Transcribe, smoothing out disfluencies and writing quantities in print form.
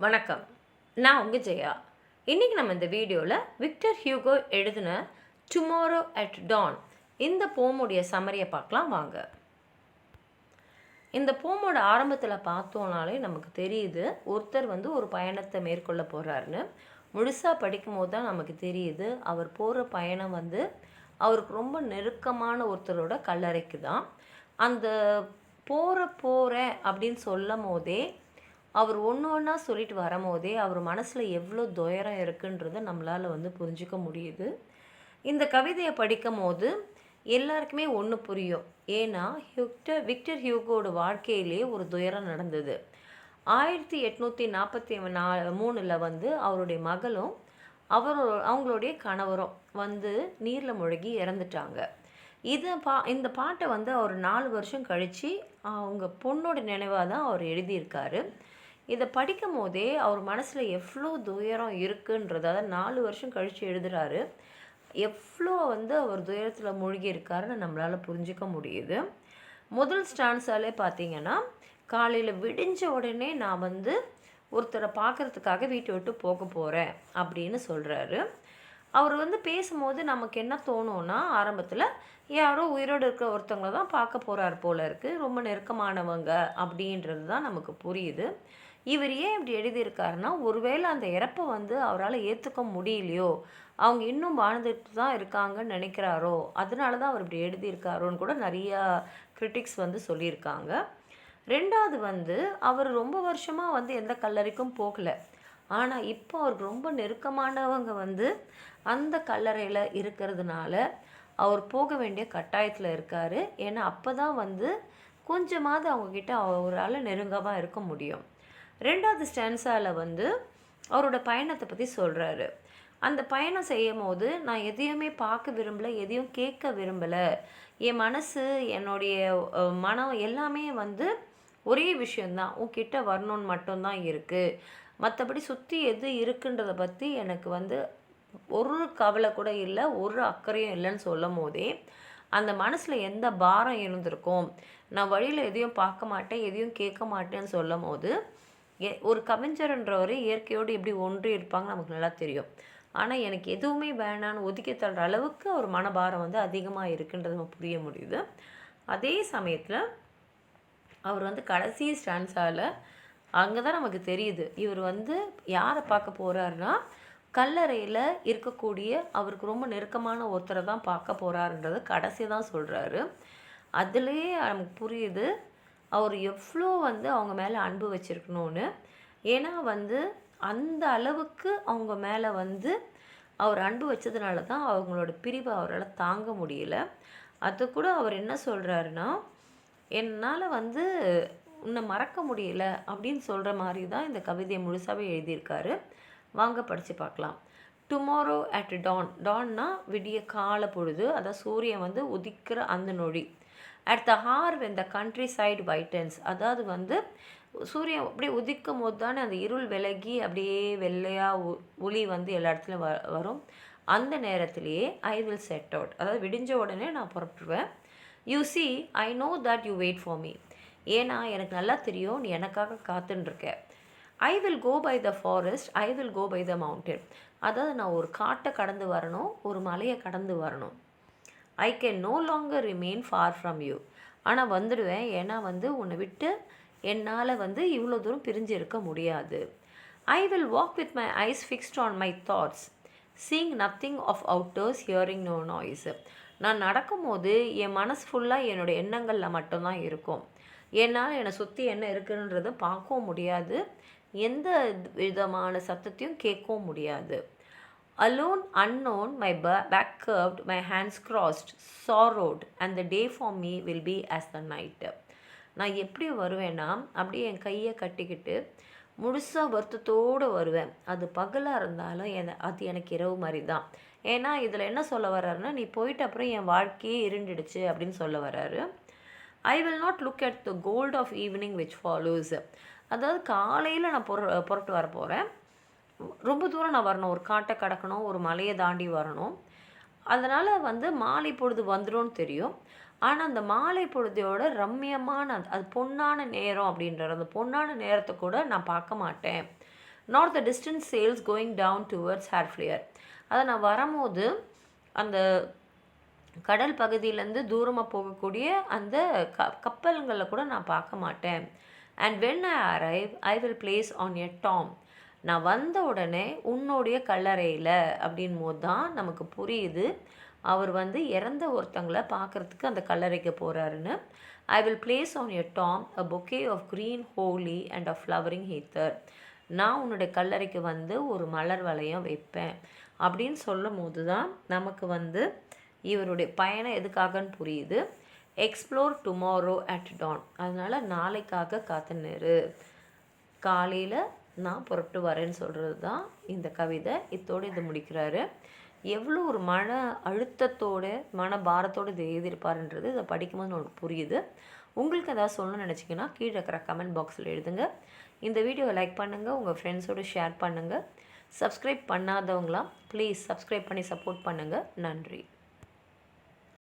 வணக்கம். நான் உங்க ஜெயா. இன்னைக்கு நம்ம இந்த வீடியோவில் விக்டர் ஹியூகோ எழுதின டுமாரோ அட் டான் இந்த போமுடைய சம்மரியை பார்க்கலாம் வாங்க. இந்த போமோட ஆரம்பத்தில் பார்த்தோம்னாலே நமக்கு தெரியுது ஒருத்தர் ஒரு பயணத்தை மேற்கொள்ள போகிறாருன்னு. முழுசாக படிக்கும் போது தான் நமக்கு தெரியுது அவர் போகிற பயணம் அவருக்கு ரொம்ப நெருக்கமான ஒருத்தரோட கல்லறைக்கு தான். அந்த போகிறேன் அப்படின்னு சொல்லும் போதே அவர் ஒன்று ஒன்றா சொல்லிட்டு வரும்போதே அவர் மனசில் எவ்வளோ துயரம் இருக்குன்றதை நம்மளால் புரிஞ்சிக்க முடியுது. இந்த கவிதையை படிக்கும் போது எல்லாருக்குமே ஒன்று புரியும். ஏன்னா விக்டர் ஹியூகோட வாழ்க்கையிலே ஒரு துயரம் நடந்தது. 1843 அவருடைய மகளும் அவங்களுடைய கணவரும் நீரில் முழுகி இறந்துட்டாங்க. இந்த பாட்டை அவர் 4 வருஷம் கழித்து அவங்க பொண்ணோட நினைவாக தான் அவர் எழுதியிருக்காரு. இதை படிக்கும் போதே அவர் மனசில் எவ்வளோ துயரம் இருக்குன்றது, அதாவது 4 வருஷம் கழித்து எழுதுகிறாரு. எவ்வளோ அவர் துயரத்தில் மூழ்கி இருக்காருன்னு நம்மளால் புரிஞ்சிக்க முடியுது. முதல் ஸ்டான்ஸாலே பார்த்தீங்கன்னா, காலையில் விடிஞ்ச உடனே நான் ஒருத்தரை பார்க்குறதுக்காக வீட்டை விட்டு போக போகிறேன் அப்படின்னு சொல்கிறாரு. அவர் பேசும்போது நமக்கு என்ன தோணும்னா, ஆரம்பத்தில் யாரோ உயிரோடு இருக்கிற ஒருத்தவங்கள தான் பார்க்க போகிறார் போல இருக்குது, ரொம்ப நெருக்கமானவங்க அப்படின்றது தான் நமக்கு புரியுது. இவர் ஏன் இப்படி எழுதியிருக்காருன்னா, ஒருவேளை அந்த இறப்பை அவரால் ஏற்றுக்க முடியலையோ, அவங்க இன்னும் வாழ்ந்துட்டு தான் இருக்காங்கன்னு நினைக்கிறாரோ, அதனால தான் அவர் இப்படி எழுதியிருக்காரோன்னு கூட நிறையா கிரிட்டிக்ஸ் சொல்லியிருக்காங்க. ரெண்டாவது அவர் ரொம்ப வருஷமாக எந்த கல்லறைக்கும் போகலை. ஆனால் இப்போ அவருக்கு ரொம்ப நெருக்கமானவங்க அந்த கல்லறையில் இருக்கிறதுனால அவர் போக வேண்டிய கட்டாயத்தில் இருக்கார். ஏன்னா அப்போ தான் கொஞ்சமாவது அவங்கக்கிட்ட அவரால் நெருங்கமாக இருக்க முடியும். ரெண்டாவது ஸ்டான்ஸால் அவரோட பயணத்தை பற்றி சொல்கிறாரு. அந்த பயணம் செய்யும் போது நான் எதையுமே பார்க்க விரும்பலை, எதையும் கேட்க விரும்பலை. என் மனசு, என்னுடைய மனம் எல்லாமே ஒரே விஷயந்தான், உன்கிட்ட வரணுன்னு மட்டும்தான் இருக்குது. மற்றபடி சுற்றி எது இருக்குன்றதை பற்றி எனக்கு ஒரு கவலை கூட இல்லை, ஒரு அக்கறையும் இல்லைன்னு சொல்லும் போதே அந்த மனசில் எந்த பாரம் இருந்திருக்கும். நான் வழியில் எதையும் பார்க்க மாட்டேன், எதையும் கேட்க மாட்டேன்னு சொல்லும் போது, ஒரு கவிஞர்ன்றவர் இயற்கையோடு எப்படி ஒன்றி இருப்பாங்க நமக்கு நல்லா தெரியும். ஆனால் எனக்கு எதுவுமே வேணான்னு ஒதுக்கி தள்ளுற அளவுக்கு ஒரு மனபாரம் அதிகமாக இருக்குன்றது நம்ம புரிய முடியுது. அதே சமயத்தில் அவர் கடைசி ஸ்டான்ஸால் அங்கே தான் நமக்கு தெரியுது இவர் யாரை பார்க்க போகிறாருன்னா, கல்லறையில் இருக்கக்கூடிய அவருக்கு ரொம்ப நெருக்கமான ஒருத்தரை தான் பார்க்க போகிறாருன்றதை கடைசி தான் சொல்கிறாரு. அதுலேயே நமக்கு புரியுது அவர் எவ்வளோ அவங்க மேலே அன்பு வச்சுருக்கணும்னு. ஏன்னா அந்த அளவுக்கு அவங்க மேலே அவர் அன்பு வச்சதுனால தான் அவங்களோட பிரிவை அவரால் தாங்க முடியல. அது கூட அவர் என்ன சொல்கிறாருன்னா, என்னால் உன்னை மறக்க முடியல அப்படின்னு சொல்கிற மாதிரி தான் இந்த கவிதையை முழுசாகவே எழுதியிருக்காரு. வாங்க படித்து பார்க்கலாம். Tomorrow at Don. டான்னா விடிய கால பொழுது, அதாவது சூரியன் உதிக்கிற அந்த நொடி. At the hour when the countryside whitens. அதாவது சூரியன் அப்படியே உதிக்கும் போது தானே அந்த இருள் விலகி அப்படியே வெள்ளையாக ஒளி எல்லா இடத்துலையும் வரும். அந்த நேரத்திலேயே ஐ வில் செட் அவுட். அதாவது விடிஞ்ச உடனே நான் புறப்படுவேன். You see I know that you wait for me. ஏன்னா எனக்கு நல்லா தெரியும் நீ எனக்காக காத்துன்ருக்க. I will go by the forest, I will go by the mountain. அதாவது நான் ஒரு காட்டை கடந்து வரணும், ஒரு மலையை கடந்து வரணும். I can no longer remain far from you. ஆனால் வந்துடுவேன், ஏன்னா உன்னை விட்டு என்னால் இவ்வளோ தூரம் பிரிஞ்சு இருக்க முடியாது. I will walk with my eyes fixed on my thoughts, seeing nothing of outdoors, hearing no noise. நான் நடக்கும்போது என் மனசு ஃபுல்லாக என்னோடய எண்ணங்களில் மட்டும்தான் இருக்கும். என்னால் என்னை சுற்றி என்ன இருக்குன்றதை பார்க்கவும் முடியாது, எந்த விதமான சத்தத்தையும் கேட்கவும் முடியாது. Alone, unknown, my back curved, my hands crossed, sorrowed, and the day for me will be as the night. நான் எப்படி வருவேன்னா, அப்படியே என் கையை கட்டிக்கிட்டு முழுசாக வருத்தத்தோடு வருவேன். அது பகலாக இருந்தாலும் அது எனக்கு இரவு மாதிரி தான். ஏன்னா இதில் என்ன சொல்ல வர்றாருன்னா, நீ போயிட்ட அப்புறம் என் வாழ்க்கையே இருண்டுடுச்சு அப்படின்னு சொல்ல வர்றாரு. I will not look at the gold of evening which follows. அதாவது காலையில் நான் புறப்பட்டு வர போகிறேன், ரொம்ப தூரம் நான் வரணும், ஒரு காட்டை கடக்கணும், ஒரு மலையை தாண்டி வரணும். அதனால் மாலை பொழுது வந்துடும் தெரியும். ஆனால் அந்த மாலை பொழுதையோட ரம்மியமான அது பொன்னான நேரம் அப்படின்றார். அந்த பொன்னான நேரத்தை கூட நான் பார்க்க மாட்டேன். Not the distance sails going down towards Harfleur. அதை நான் வரும்போது அந்த கடல் பகுதியிலேருந்து தூரமாக போகக்கூடிய அந்த கப்பல்களை கூட நான் பார்க்க மாட்டேன். And when I arrive I will place on a Tom. நான் வந்த உடனே உன்னுடைய கல்லறையில் அப்படின் போது தான் நமக்கு புரியுது அவர் வந்து இறந்த ஒருத்தங்களை பார்க்குறதுக்கு அந்த கல்லறைக்கு போகிறாருன்னு. I will place on a tomb a bouquet of green holly and a flowering heather. நான் உன்னுடைய கல்லறைக்கு வந்து ஒரு மலர் வளையம் வைப்பேன் அப்படின்னு சொல்லும் போது தான் நமக்கு வந்து இவருடைய பயணம் எதுக்காகன்னு புரியுது. Explore tomorrow at dawn. அதனால் நாளைக்காக காத்துனிரு, காலையில் நான் புறப்பட்டு வரேன்னு சொல்கிறது தான் இந்த கவிதை. இத்தோடு இது முடிக்கிறாரு. எவ்வளோ ஒரு மன அழுத்தத்தோடு மன பாரத்தோடு இது எழுதியிருப்பாருன்றது இதை படிக்கும்போது நமக்கு புரியுது. உங்களுக்கு எதாவது சொல்லணும்னு நினச்சிங்கன்னா கீழே இருக்கிற கமெண்ட் பாக்ஸில் எழுதுங்க. இந்த வீடியோவை லைக் பண்ணுங்கள், உங்கள் ஃப்ரெண்ட்ஸோடு ஷேர் பண்ணுங்கள். சப்ஸ்கிரைப் பண்ணாதவங்களாம் ப்ளீஸ் சப்ஸ்கிரைப் பண்ணி சப்போர்ட் பண்ணுங்கள். நன்றி.